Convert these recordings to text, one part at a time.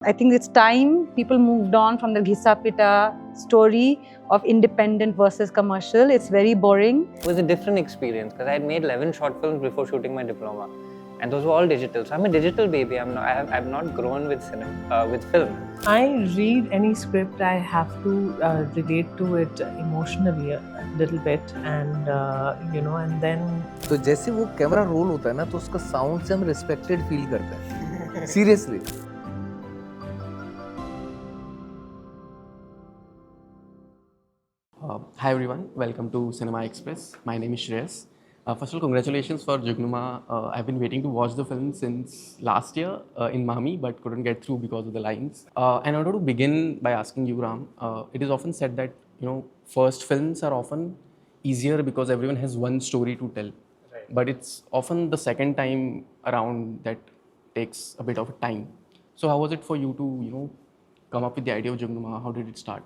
I think it's time people moved on from the Ghisapita story of independent versus commercial. It's very boring. It was a different experience because I had made 11 short films before shooting my diploma, and those were all digital. So I'm a digital baby. I've not grown with cinema, with film. I read any script, I have to relate to it emotionally a little bit, and and then. तो जैसे वो camera roll होता है ना, तो उसका sound से हम रिस्पेक्टेड फील करते हैं. Seriously. Hi everyone, welcome to Cinema Express. My name is Shreyas. First of all, congratulations for Jugnuma. I've been waiting to watch the film since last year in Mahami, but couldn't get through because of the lines. And I wanted to begin by asking you, Ram. It is often said that first films are often easier because everyone has one story to tell. Right. But it's often the second time around that takes a bit of a time. So how was it for you to come up with the idea of Jugnuma? How did it start?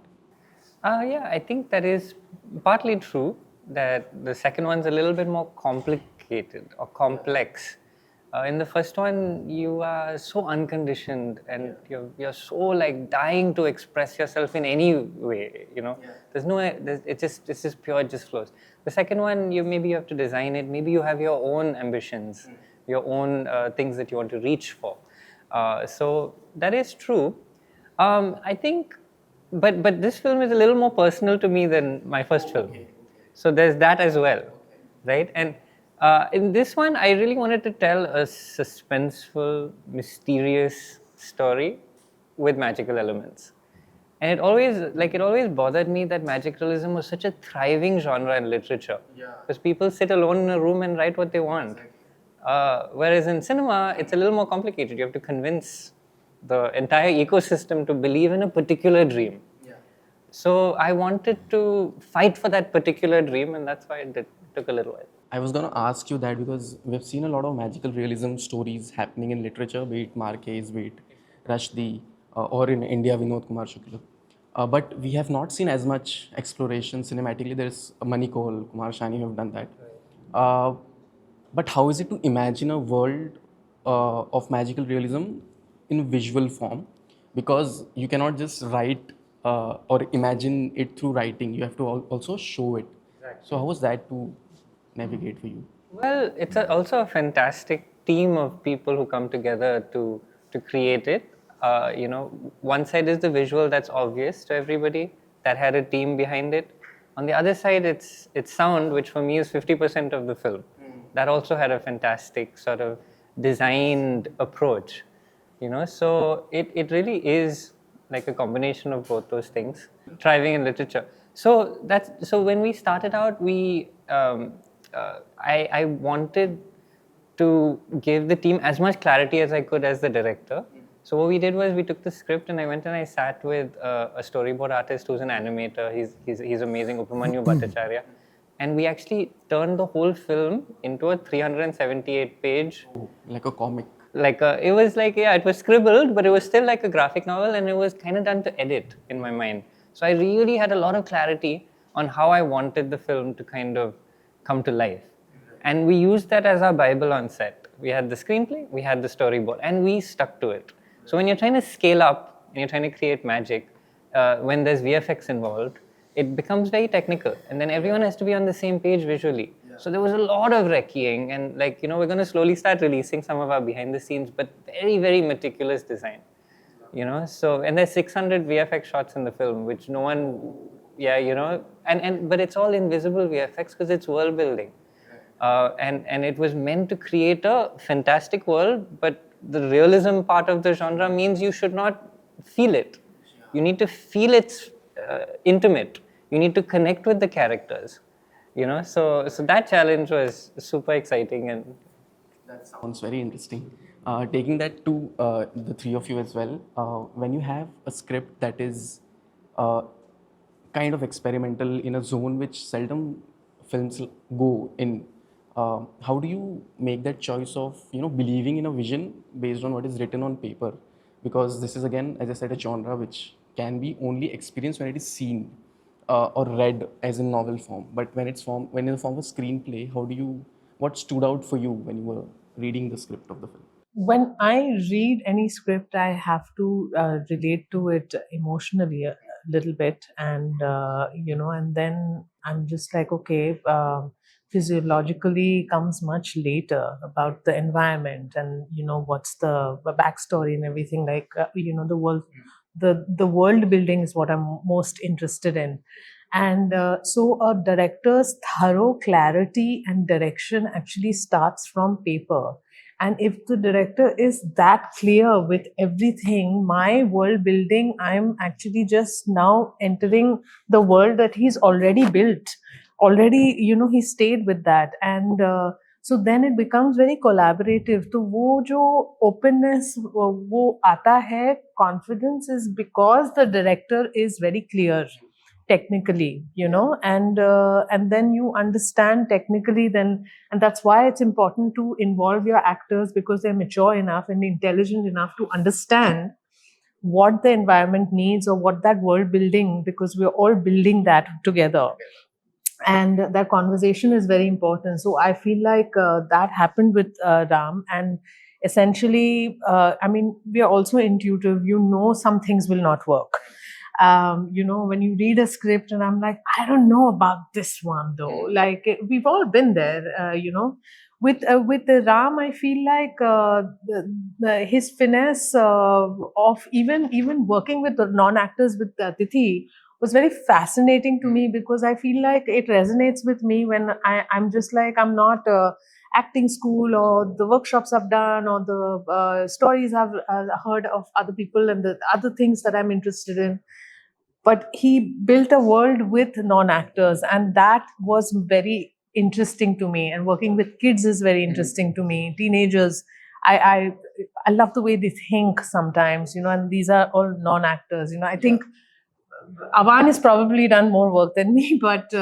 Yeah, I think that is partly true, that the second one's a little bit more complicated or complex. In the first one, you are so unconditioned and you're so like dying to express yourself in any way, it's just pure, it just flows. The second one, maybe you have to design it, maybe you have your own ambitions, your own things that you want to reach for. So that is true. I think, but this film is a little more personal to me than my first film. Okay. So there's that as well, right? And in this one, I really wanted to tell a suspenseful, mysterious story with magical elements. And it always bothered me that magic realism was such a thriving genre in literature. Because people sit alone in a room and write what they want. Whereas in cinema, it's a little more complicated. You have to convince the entire ecosystem to believe in a particular dream. So I wanted to fight for that particular dream, and that's why it took a little while. I was going to ask you that because we've seen a lot of magical realism stories happening in literature, be it Marquez, be it Rushdie, or in India, Vinod Kumar Shukla. But we have not seen as much exploration cinematically. There's Mani Kohal, Kumar Shani who have done that. But how is it to imagine a world of magical realism in visual form? Because you cannot just write or imagine it through writing. You have to also show it. Exactly. So how was that to navigate for you? Well, it's also a fantastic team of people who come together to create it. One side is the visual that's obvious to everybody, that had a team behind it. On the other side, it's sound, which for me is 50% of the film. That also had a fantastic sort of designed approach. So it really is like a combination of both those things, thriving in literature. So when we started out, I wanted to give the team as much clarity as I could as the director. So what we did was we took the script and I went and I sat with a storyboard artist who's an animator. He's amazing, Upamanyu Bhattacharya. And we actually turned the whole film into a 378 page. Oh, like a comic. It was scribbled, but it was still like a graphic novel, and it was kind of done to edit in my mind. So I really had a lot of clarity on how I wanted the film to kind of come to life. And we used that as our Bible on set. We had the screenplay, we had the storyboard, and we stuck to it. So when you're trying to scale up and you're trying to create magic, when there's VFX involved, it becomes very technical, and then everyone has to be on the same page visually. Yeah. So there was a lot of recceing, and we're going to slowly start releasing some of our behind the scenes, but very, very meticulous design. So, and there's 600 VFX shots in the film, which no one, but it's all invisible VFX because it's world building. And it was meant to create a fantastic world, but the realism part of the genre means you should not feel it. You need to feel it's intimate. You need to connect with the characters, So that challenge was super exciting, and that sounds very interesting. Taking that to the three of you as well, when you have a script that is kind of experimental in a zone which seldom films go in, how do you make that choice of believing in a vision based on what is written on paper? Because this is, again, as I said, a genre which can be only experienced when it is seen or read as in novel form. But when in the form of screenplay, what stood out for you when you were reading the script of the film? When I read any script, I have to relate to it emotionally a little bit, and and then I'm just like, okay, physiologically comes much later about the environment, and what's the backstory and everything. Like the world, the world building is what I'm most interested in. And so a director's thorough clarity and direction actually starts from paper. And if the director is that clear with everything, my world building, I'm actually just now entering the world that he's already built. Already, he stayed with that. And so then it becomes very collaborative. So वो जो openness वो आता है, confidence is because the director is very clear technically, and then you understand technically then, and that's why it's important to involve your actors, because they're mature enough and intelligent enough to understand what the environment needs or what that world building, because we're all building that together, and that conversation is very important. So I feel like that happened with Ram, and essentially I mean, we are also intuitive, some things will not work. When you read a script and I'm like, I don't know about this one though. Like we've all been there, with the Ram, I feel like his finesse of even working with the non-actors with Tithi was very fascinating to me, because I feel like it resonates with me when I'm just like, I'm not acting school or the workshops I've done or the stories I've heard of other people and the other things that I'm interested in. But he built a world with non-actors, and that was very interesting to me. And working with kids is very interesting to me. Teenagers, I love the way they think sometimes, and these are all non-actors. I think Avan has probably done more work than me, but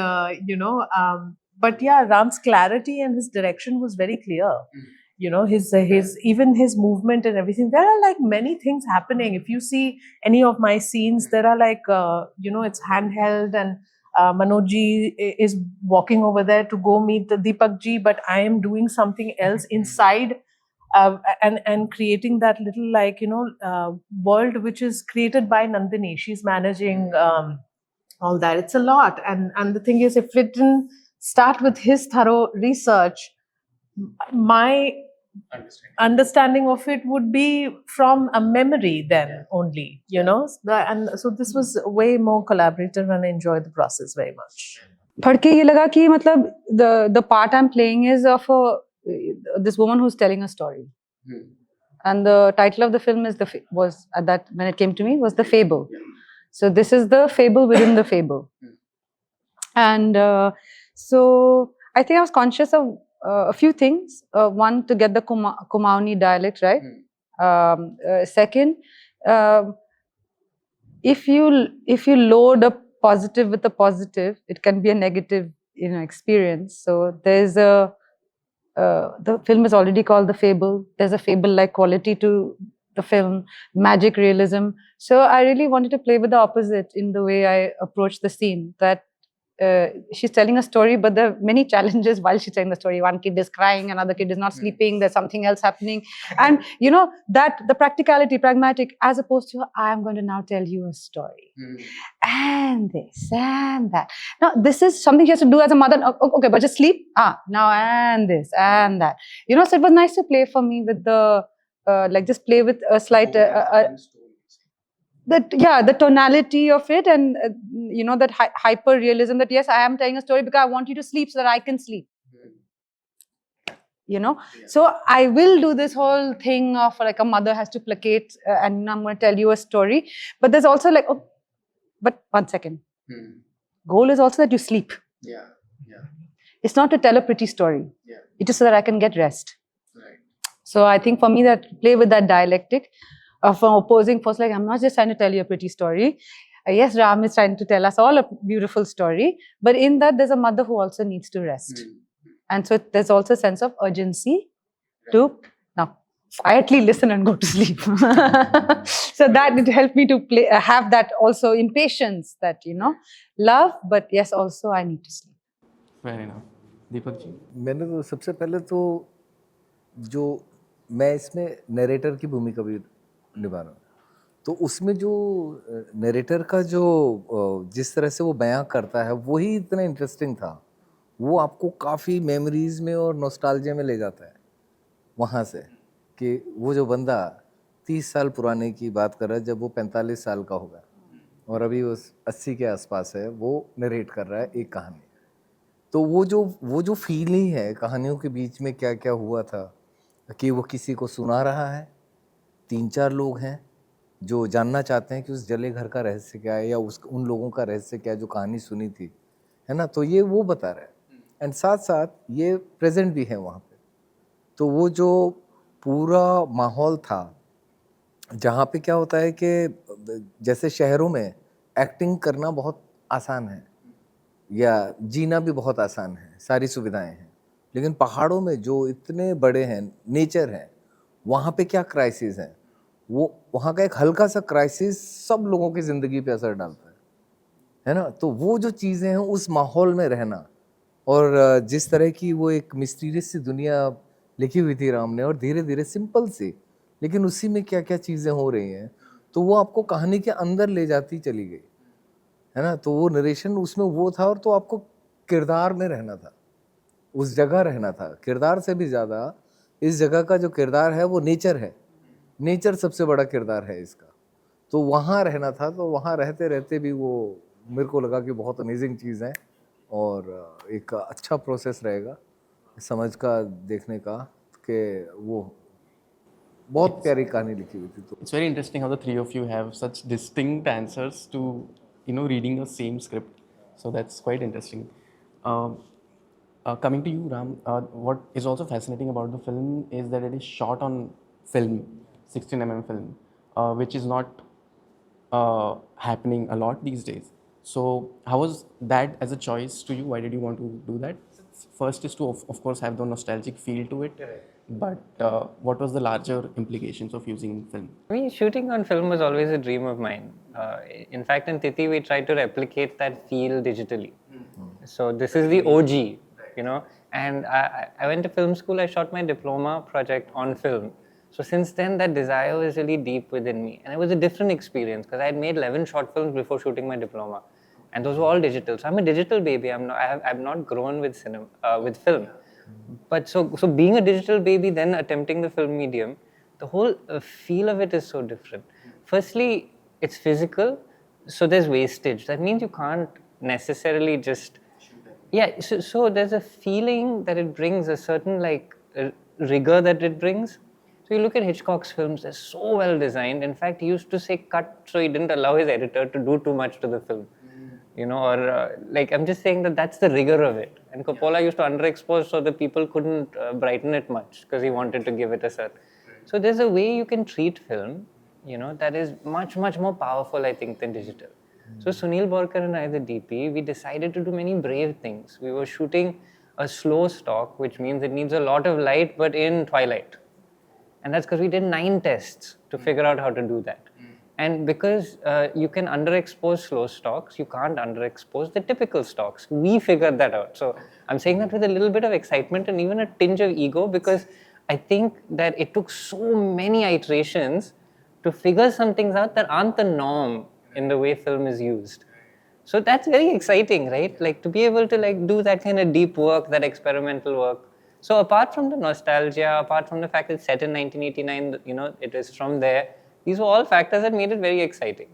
but yeah, Ram's clarity and his direction was very clear. His even his movement and everything. There are like many things happening. If you see any of my scenes, there are like it's handheld, and Manoj ji is walking over there to go meet the Deepak ji, but I am doing something else inside. And creating that little world which is created by Nandini. She's managing all that. It's a lot, and the thing is, if it didn't start with his thorough research, my understanding of it would be from a memory then only, and so this was way more collaborative, and I enjoyed the process very much. पढ़ के ये लगा कि मतलब the part I'm playing is of this woman who's telling a story, and the title of the film was at that when it came to me was The Fable. So this is the fable within the fable, and so I think I was conscious of a few things. One, to get the Kumaoni dialect right. Second, if you load a positive with a positive, it can be a negative experience. So there's the film is already called The Fable. There's a fable-like quality to the film, magic realism. So I really wanted to play with the opposite in the way I approach the scene, that she's telling a story, but there are many challenges while she's telling the story. One kid is crying, another kid is not sleeping, there's something else happening. And that the practicality, pragmatic, as opposed to, I'm going to now tell you a story. And this and that. Now, this is something she has to do as a mother. Okay, but just sleep. Now and this and that. So it was nice to play for me with the, just play with a slight, the tonality of it, and that hyper realism, that yes, I am telling a story because I want you to sleep so that I can sleep. So I will do this whole thing of like a mother has to placate, and I'm going to tell you a story. But there's also like, but 1 second. Goal is also that you sleep. It's not to tell a pretty story. It is so that I can get rest. So I think for me, that play with that dialectic of opposing force, like I'm not just trying to tell you a pretty story. Yes, Ram is trying to tell us all a beautiful story, but in that there's a mother who also needs to rest. And so there's also a sense of urgency to now quietly listen and go to sleep. So that it helped me to have that also impatience, that love, but yes, also I need to sleep. Fair enough. Deepak ji? मैंने तो सबसे पहले तो जो मैं इसमें narrator की भूमिका भी निभा रहा हूँ। तो उसमें जो नरेटर का जो जिस तरह से वो बयां करता है वही इतना इंटरेस्टिंग था। वो आपको काफ़ी मेमोरीज में और नॉस्टैल्जिया में ले जाता है वहाँ से, कि वो जो बंदा 30 साल पुराने की बात कर रहा है जब वो 45 साल का होगा और अभी वो 80 के आसपास है, वो नरेट कर रहा है एक कहानी। तो वो जो फीलिंग है कहानियों के बीच में क्या क्या हुआ था, कि वो किसी को सुना रहा है, 3-4 लोग हैं जो जानना चाहते हैं कि उस जले घर का रहस्य क्या है या उन लोगों का रहस्य क्या है जो कहानी सुनी थी, है ना। तो ये वो बता रहा है एंड साथ साथ ये प्रेजेंट भी है वहाँ पे। तो वो जो पूरा माहौल था जहाँ पे क्या होता है कि जैसे शहरों में एक्टिंग करना बहुत आसान है या जीना भी बहुत आसान है, सारी सुविधाएं हैं, लेकिन पहाड़ों में जो इतने बड़े हैं, नेचर है, वहाँ पे क्या क्राइसिस है, वो वहाँ का एक हल्का सा क्राइसिस सब लोगों की ज़िंदगी पे असर डालता है ना। तो वो जो चीज़ें हैं उस माहौल में रहना और जिस तरह की वो एक मिस्टीरियस सी दुनिया लिखी हुई थी राम ने, और धीरे धीरे सिंपल सी, लेकिन उसी में क्या क्या चीज़ें हो रही हैं, तो वो आपको कहानी के अंदर ले जाती चली गई, है ना। तो वो नरेशन उसमें वो था, और तो आपको किरदार में रहना था, उस जगह रहना था। किरदार से भी ज़्यादा इस जगह का जो किरदार है वो नेचर है, नेचर सबसे बड़ा किरदार है इसका। तो वहाँ रहना था, तो वहाँ रहते रहते भी वो मेरे को लगा कि बहुत अमेजिंग चीज़ है और एक अच्छा प्रोसेस रहेगा समझ का, देखने का, कि वो बहुत प्यारी कहानी लिखी हुई थी। तो It's very interesting how the three of you have such distinct answers to, reading the same script. So that's quite interesting. Um, Coming to you, Ram, what is also fascinating about the film is that it is shot on film, 16 mm film, which is not happening a lot these days. So how was that as a choice to you? Why did you want to do that? First is to of course have the nostalgic feel to it, but what was the larger implications of using film? I mean, shooting on film was always a dream of mine. In fact, in Titi, we tried to replicate that feel digitally. So this is the OG, And I went to film school. I shot my diploma project on film. So since then, that desire was really deep within me, and it was a different experience because I had made 11 short films before shooting my diploma, and those were all digital. So I'm a digital baby. I've not grown with cinema, with film. But so being a digital baby, then attempting the film medium, the whole feel of it is so different. Firstly, it's physical, so there's wastage. That means you can't necessarily just so there's a feeling that it brings, a certain rigor that it brings. So you look at Hitchcock's films, they're so well designed. In fact, he used to say cut, so he didn't allow his editor to do too much to the film. I'm just saying that's the rigor of it. And Coppola used to underexpose so that people couldn't brighten it much because he wanted to give it a certain. So there's a way you can treat film, that is much, much more powerful, I think, than digital. So Sunil Borkar and I, the DP, we decided to do many brave things. We were shooting a slow stock, which means it needs a lot of light, but in twilight. And that's because we did 9 tests to figure out how to do that. And because you can underexpose slow stocks, you can't underexpose the typical stocks. We figured that out. So I'm saying that with a little bit of excitement and even a tinge of ego, because I think that it took so many iterations to figure some things out that aren't the norm in the way film is used. So that's very exciting, right? Like to be able to do that kind of deep work, that experimental work. So apart from the nostalgia, apart from the fact that it's set in 1989, it is from there, these were all factors that made it very exciting.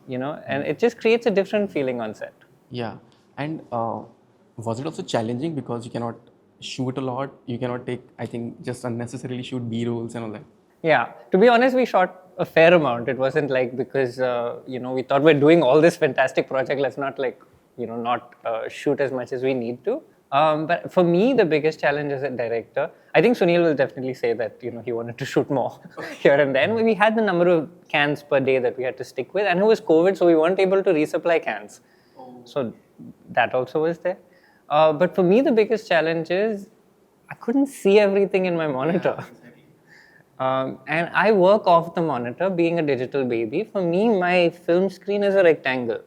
And it just creates a different feeling on set. Yeah, and was it also challenging because you cannot shoot a lot? You cannot take, I think, just unnecessarily shoot B-rolls and all that. Yeah, to be honest, we shot a fair amount. It wasn't because we thought we're doing all this fantastic project. Let's not not shoot as much as we need to. But for me, the biggest challenge as a director, I think Sunil will definitely say that he wanted to shoot more here and then. We had the number of cans per day that we had to stick with, and it was COVID, so we weren't able to resupply cans. So that also was there. But for me, the biggest challenge is I couldn't see everything in my monitor. And I work off the monitor, being a digital baby. For me, my film screen is a rectangle.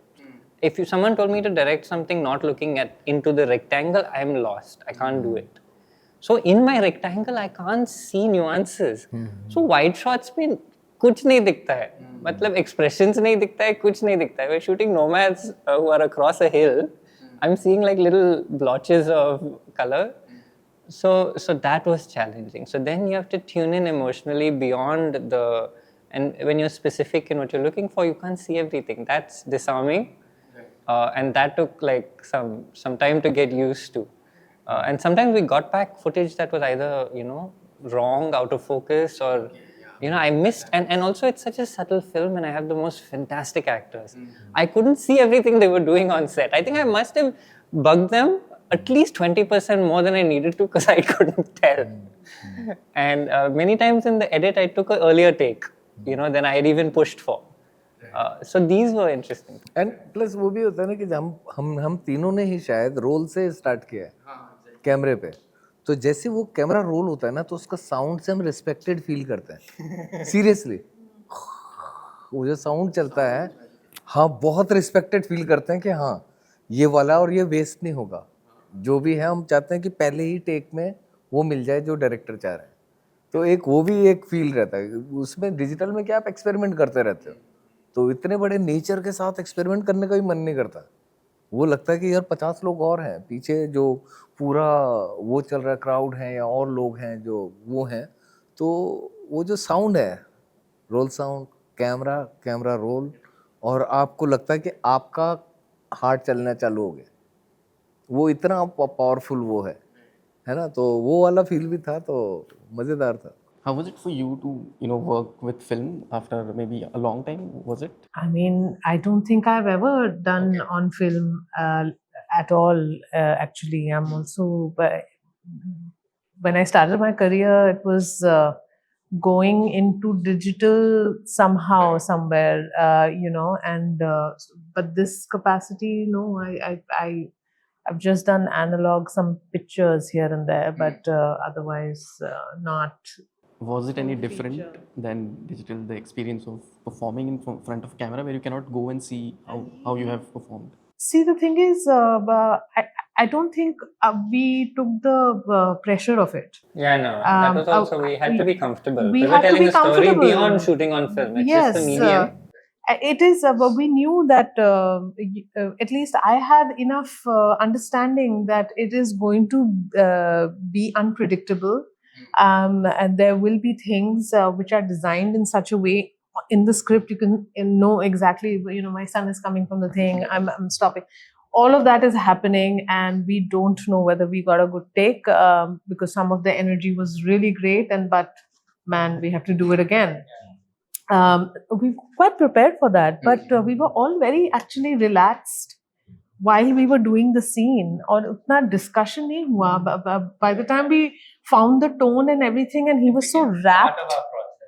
If someone told me to direct something not looking into the rectangle, I'm lost. I can't do it. So in my rectangle, I can't see nuances. So wide shots में कुछ नहीं दिखता है. मतलब expressions नहीं दिखता है, कुछ नहीं दिखता है. We're shooting nomads who are across a hill. I'm seeing like little blotches of color. So that was challenging. So then you have to tune in emotionally beyond the, and when you're specific in what you're looking for, you can't see everything. That's disarming. And that took like some time to get used to. And sometimes we got back footage that was either, wrong, out of focus, or, I missed. And also it's such a subtle film and I have the most fantastic actors. I couldn't see everything they were doing on set. I think I must have bugged them at least 20% more than I needed to because I couldn't tell. And many times in the edit, I took an earlier take, than I had even pushed for. So these were interesting. And plus वो भी होता है ना कि हम तीनों ने ही शायद रोल से स्टार्ट किया है कैमरे पे, तो जैसे वो कैमरा रोल होता है ना तो उसका साउंड से हम रिस्पेक्टेड फील करते हैं. सीरियसली वो जो साउंड चलता है, हाँ बहुत रिस्पेक्टेड फील करते हैं कि हाँ ये वाला और ये वेस्ट नहीं होगा. जो भी है हम चाहते हैं कि पहले ही टेक में वो मिल जाए जो डायरेक्टर चाह रहे हैं. तो एक वो भी एक फील रहता है उसमें. डिजिटल में क्या आप एक्सपेरिमेंट करते रहते हो, तो इतने बड़े नेचर के साथ एक्सपेरिमेंट करने का भी मन नहीं करता. वो लगता है कि यार 50 लोग और हैं पीछे जो पूरा वो चल रहा है, क्राउड है या और लोग हैं जो वो हैं. तो वो जो साउंड है, रोल साउंड, कैमरा रोल, और आपको लगता है कि आपका हार्ट चलना चालू हो गया, वो इतना पावरफुल वो है ना. तो वो वाला फील भी था, तो मज़ेदार था. How was it for you to, work with film after maybe a long time? Was it? I mean, I don't think I've ever done on film at all. Actually, I'm also, when I started my career, it was going into digital somehow, somewhere, and but this capacity, no, I've just done analog, some pictures here and there, but otherwise not. Was it any different than digital, the experience of performing in front of camera where you cannot go and see how you have performed? See, the thing is, I don't think we took the pressure of it. Yeah, no, that was also, we had to be comfortable. We were had to telling be a story comfortable. beyond shooting on film. It's Yes, just the medium. it is, but we knew that at least I had enough understanding that it is going to be unpredictable. And there will be things which are designed in such a way in the script you can know exactly, my son is coming from the thing, I'm stopping. All of that is happening and we don't know whether we got a good take because some of the energy was really great, but man, we have to do it again. We were quite prepared for that, but we were all very actually relaxed while we were doing the scene. और उतना discussion नहीं हुआ. By the time we found the tone and everything, and he was so rapt,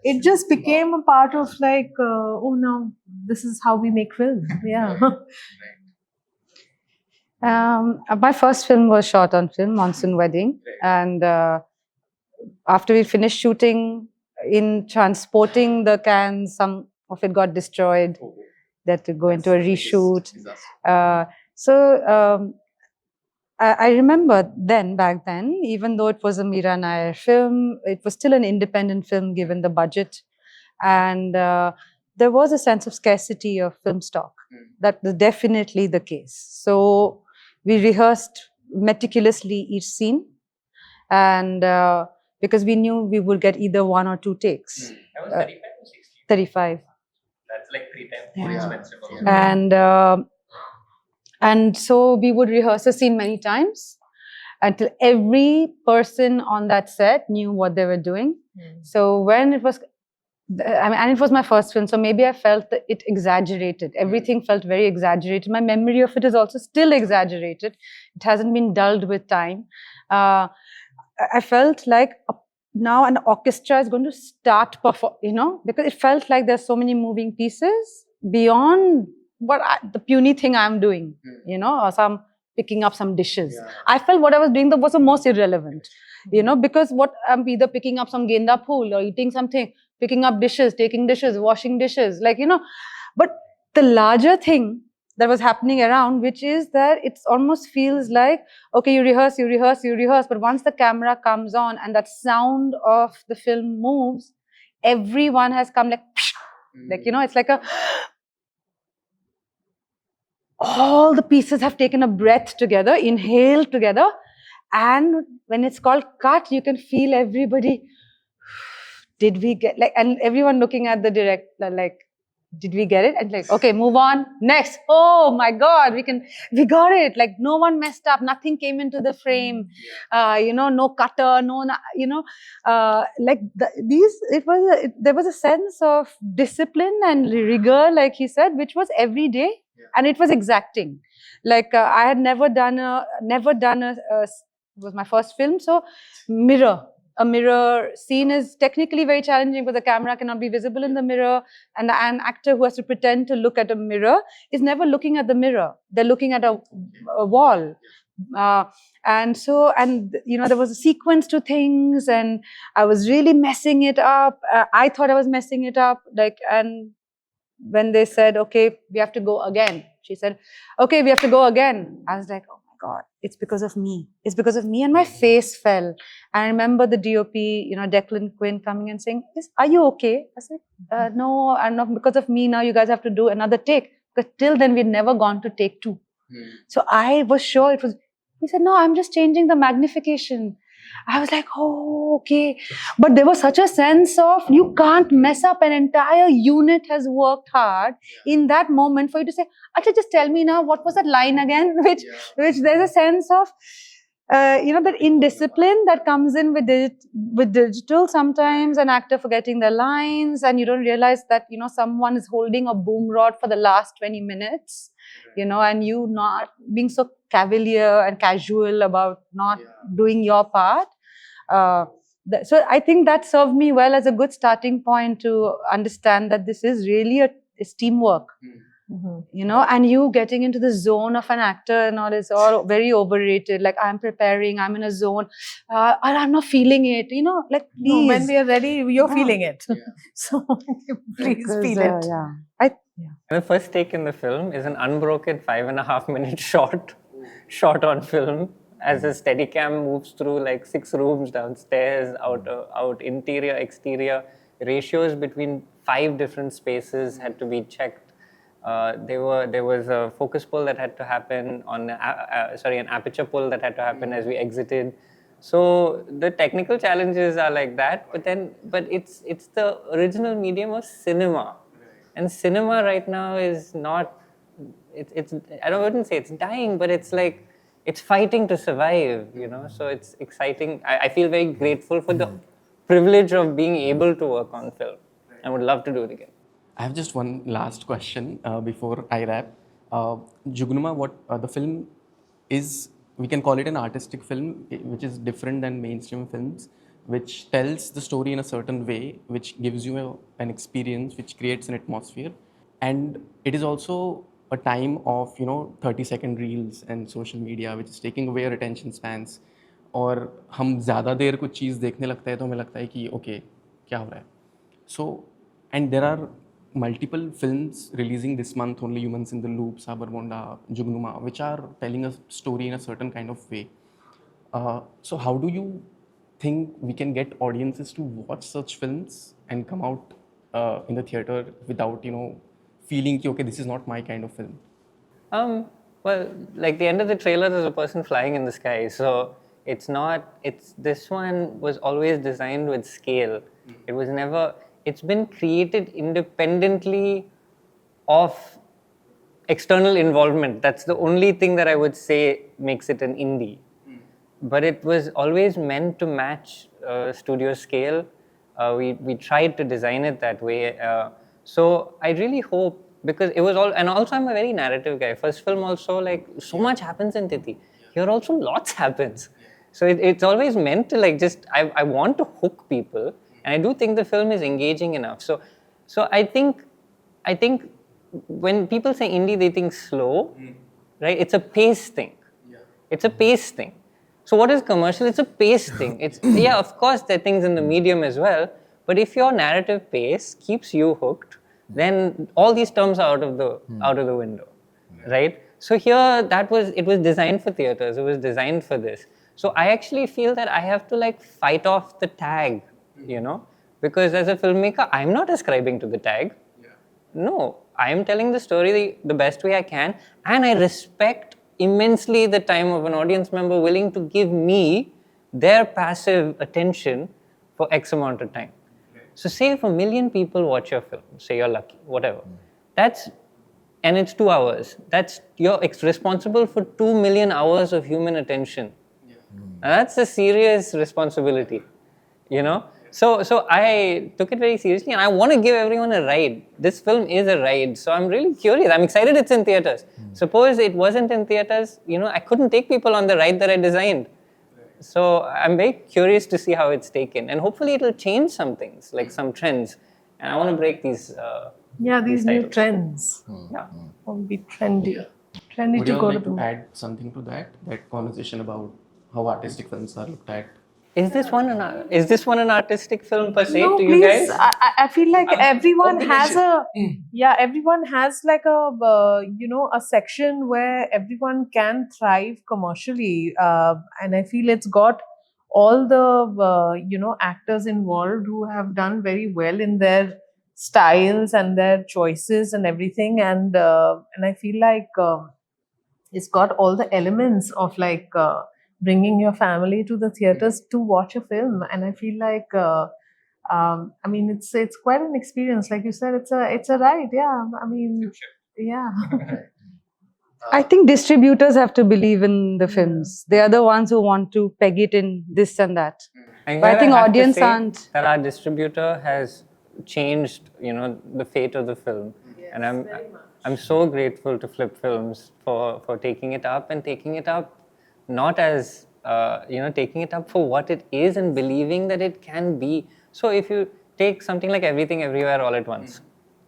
it just became a part of like, oh no, this is how we make film. Yeah. My first film was shot on film, Monsoon Wedding, and after we finished shooting, in transporting the cans, some of it got destroyed. They had to go into a reshoot. So I remember back then, even though it was a Meera Nair film, it was still an independent film given the budget. And there was a sense of scarcity of film stock. That was definitely the case. So we rehearsed meticulously each scene. And because we knew we would get either 1 or 2 takes. That was 35 or 60? 35. That's like 3 times more expensive. And so we would rehearse a scene many times until every person on that set knew what they were doing. So when it was, and it was my first film, so maybe I felt that it exaggerated. Everything felt very exaggerated. My memory of it is also still exaggerated. It hasn't been dulled with time. I felt like now an orchestra is going to start perform, because it felt like there's so many moving pieces beyond the puny thing I'm doing, or some picking up some dishes. Yeah. I felt what I was doing was the most irrelevant, because what I'm either picking up some genda phool or eating something, picking up dishes, taking dishes, washing dishes, but the larger thing that was happening around, which is that it almost feels like, okay, you rehearse, but once the camera comes on and that sound of the film moves, everyone has come like, like, you know, it's like a, all the pieces have taken a breath together, inhaled together, and when it's called cut, you can feel everybody, did we get, like, and everyone looking at the director like, did we get it? And like, okay, move on, next. Oh my God, we got it. Like, no one messed up, nothing came into the frame, you know, no cutter, you know, like there was a sense of discipline and rigor, like he said, which was every day, and it was exacting. Like, I had never done a it was my first film, so a mirror scene is technically very challenging, but the camera cannot be visible in the mirror, and an actor who has to pretend to look at a mirror is never looking at the mirror. They're looking at a wall. And you know, there was a sequence to things, and I was really messing it up. I thought I was messing it up, like, and when they said, okay, we have to go again, she said, okay, we have to go again. I was like, oh my God, it's because of me. It's because of me. And my face fell. I remember the DOP, you know, Declan Quinn coming and saying, are you okay? I said, no, I'm not. Because of me, now you guys have to do another take. Because till then, we'd never gone to take 2. So I was sure it was, he said, no, I'm just changing the magnification. I was like, oh, okay. But there was such a sense of, you can't mess up. An entire unit has worked hard in that moment for you to say, actually, just tell me now, what was that line again? Which there's a sense of, you know, that indiscipline that comes in with digital sometimes, an actor forgetting their lines, and you don't realize that, you know, someone is holding a boom rod for the last 20 minutes, you know, and you not being so cavalier and casual about not doing your part. So I think that served me well as a good starting point to understand that this is really it's teamwork. You know, and you getting into the zone of an actor and all is all very overrated. Like, I'm preparing, I'm in a zone, and I'm not feeling it, you know, like, please. No, when we are ready, you're feeling it. So please feel it. And the first take in the film is an unbroken 5.5 minute shot on film as a Steadicam moves through like 6 rooms downstairs, out interior, exterior. Ratios between 5 different spaces had to be checked. There was a focus pull that had to happen on an aperture pull that had to happen as we exited. So the technical challenges are like that, but it's the original medium of cinema, and cinema right now is not. It's I wouldn't say it's dying, but it's like it's fighting to survive, you know. So it's exciting. I feel very grateful for the privilege of being able to work on film. I would love to do it again. I have just one last question before I wrap. Jugnuma, what the film is, we can call it an artistic film, which is different than mainstream films, which tells the story in a certain way, which gives you an experience, which creates an atmosphere. And it is also a time of, 30-second reels and social media, which is taking away our attention spans. और हम ज़्यादा देर कुछ चीज़ देखने लगता है तो हमें लगता है कि ओके क्या हो रहा है. So, and there are multiple films releasing this month, only Humans in the Loop, Sabarmonda, Jugnuma, which are telling a story in a certain kind of way. So how do you think we can get audiences to watch such films and come out in the theater without, feeling that, okay, this is not my kind of film? Well, like the end of the trailer, there's a person flying in the sky. So this one was always designed with scale. It was never, it's been created independently of external involvement. That's the only thing that I would say makes it an indie. But it was always meant to match studio scale. We tried to design it that way. So I really hope, because it was all, and also I'm a very narrative guy. First film also, like, so much happens in Titi. Here also lots happens. So it's always meant to like just, I want to hook people. And I do think the film is engaging enough. So I think when people say indie, they think slow, right? It's a pace thing. It's a pace thing. So what is commercial? It's a pace thing. It's of course there are things in the medium as well, but if your narrative pace keeps you hooked, then all these terms are out of the window. right? So here it was designed for theaters. It was designed for this. So I actually feel that I have to like fight off the tag, you know, because as a filmmaker, I'm not ascribing to the tag. No, I am telling the story the best way I can, and I respect immensely the time of an audience member willing to give me their passive attention for X amount of time. So, say if 1 million people watch your film, say you're lucky, whatever, that's and it's 2 hours. That's you're responsible for 2 million hours of human attention. And that's a serious responsibility, you know. So I took it very seriously, and I want to give everyone a ride. This film is a ride, so I'm really curious. I'm excited it's in theaters. Suppose it wasn't in theaters, you know, I couldn't take people on the ride that I designed. So I'm very curious to see how it's taken, and hopefully it'll change some things, like some trends. And I want to break these. These new titles. trends. Yeah. Will be trendy. Trendy Would to you go all to like the to add something to that conversation about how artistic films are looked at? Is this one an artistic film per se No, to please. you guys? I feel like everyone has Combination. everyone has like a section where everyone can thrive commercially, and I feel it's got all the actors involved who have done very well in their styles and their choices and everything, and I feel like it's got all the elements of like bringing your family to the theaters to watch a film, and I feel like I mean it's quite an experience. Like you said, it's a ride. Yeah, I mean, yeah. I think distributors have to believe in the films. They are the ones who want to peg it in this and that. And But I here think have to audience say aren't. that our distributor has changed, you know, the fate of the film, and I'm so grateful to Flip Films for taking it up and taking it up not as taking it up for what it is and believing that it can be. So if you take something like Everything Everywhere All at Once,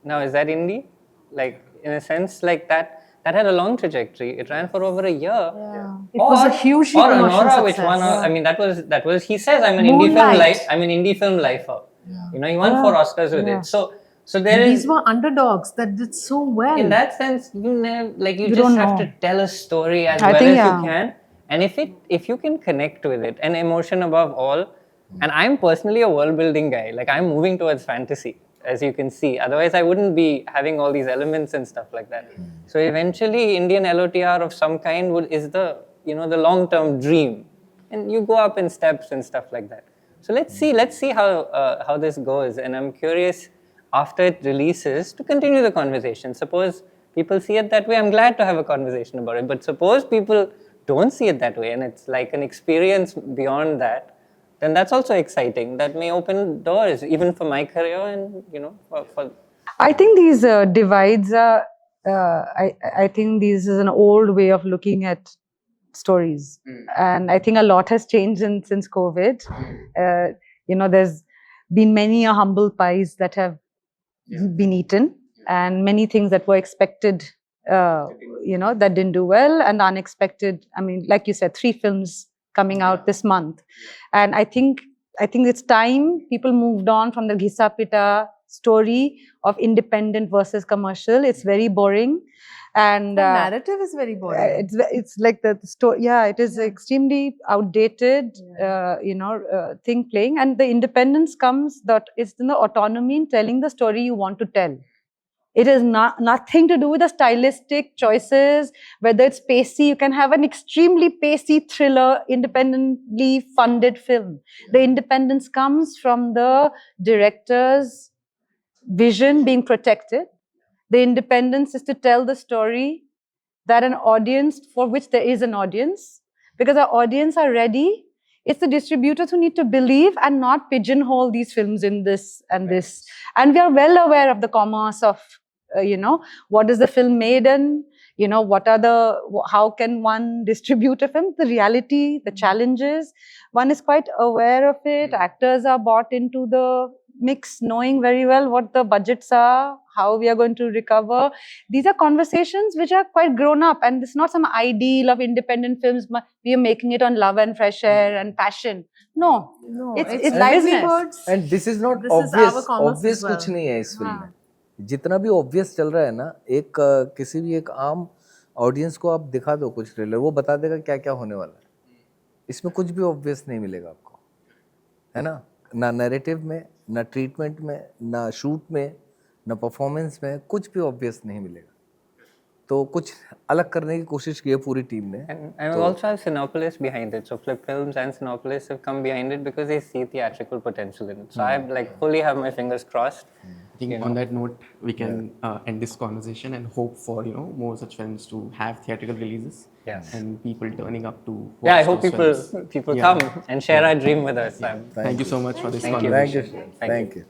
now is that indie? Like in a sense, like that had a long trajectory. It ran for over a year. Yeah. It was a hugely or commercial Anora, which success. won. Yeah. I mean, that was. He says I'm an indie film Moonlight. I'm an indie film lifer. Yeah. You know, he won 4 Oscars with Yeah. it. So there is. These were underdogs that did so well. In that sense, you You just don't have know. to tell a story as I well think, as yeah. you can. And if you can connect with it, and emotion above all, and I'm personally a world building guy. Like I'm moving towards fantasy, as you can see. Otherwise, I wouldn't be having all these elements and stuff like that. So eventually, Indian LOTR of some kind is the long term dream, and you go up in steps and stuff like that. So let's see how this goes, and I'm curious after it releases to continue the conversation. Suppose people see it that way, I'm glad to have a conversation about it. But suppose people don't see it that way, and it's like an experience beyond that, then that's also exciting. That may open doors even for my career, and for I think these divides are. I think this is an old way of looking at stories, and I think a lot has changed since COVID. There's been many humble pies that have been eaten, and many things that were expected, that didn't do well, and unexpected. I mean, like you said, 3 films coming out this month, and I think it's time people moved on from the Ghisa Pita story of independent versus commercial. It's very boring, and The narrative is very boring. it's like the story. Yeah, it is extremely outdated. Thing playing, and the independence comes that it's in the autonomy in telling the story you want to tell. It is nothing to do with the stylistic choices, whether it's pacey. You can have an extremely pacey thriller, independently funded film. The independence comes from the director's vision being protected. The independence is to tell the story that an audience, for which there is an audience, because our audience are ready. It's the distributors who need to believe and not pigeonhole these films in this and this. And we are well aware of the commerce of, what is the film made in, how can one distribute a film, the reality, the challenges. One is quite aware of it. Actors are bought into the mix, knowing very well what the budgets are, how we are going to recover. These are conversations which are quite grown up, and it's not some ideal of independent films. We are making it on love and fresh air and passion. No, it's business. livelihoods. And this is not This is our obvious commerce obvious as well. कुछ नहीं है इस film हाँ. में. जितना भी obvious चल रहा है ना, किसी भी एक आम ऑडियंस को आप दिखा दो कुछ ट्रेलर, वो बता देगा क्या क्या होने वाला है। इसमें कुछ भी ऑब्वियस नहीं मिलेगा आपको, है ना, ना नैरेटिव में, ना ट्रीटमेंट में, ना शूट में, ना परफॉर्मेंस में, कुछ भी ऑब्वियस नहीं मिलेगा। तो कुछ अलग करने की कोशिश की है पूरी टीम ने। And we also have Sinopolis behind it. So Flip Films and Sinopolis have come behind it because they see theatrical potential in it. So I like fully have my fingers crossed. I think on that note, we can end this conversation and hope for more such films to have theatrical releases. Yes. And people turning up to watch Yeah, I hope those films. people come and share our dream with us. Thank you so much for this Thank you. conversation. Thank you.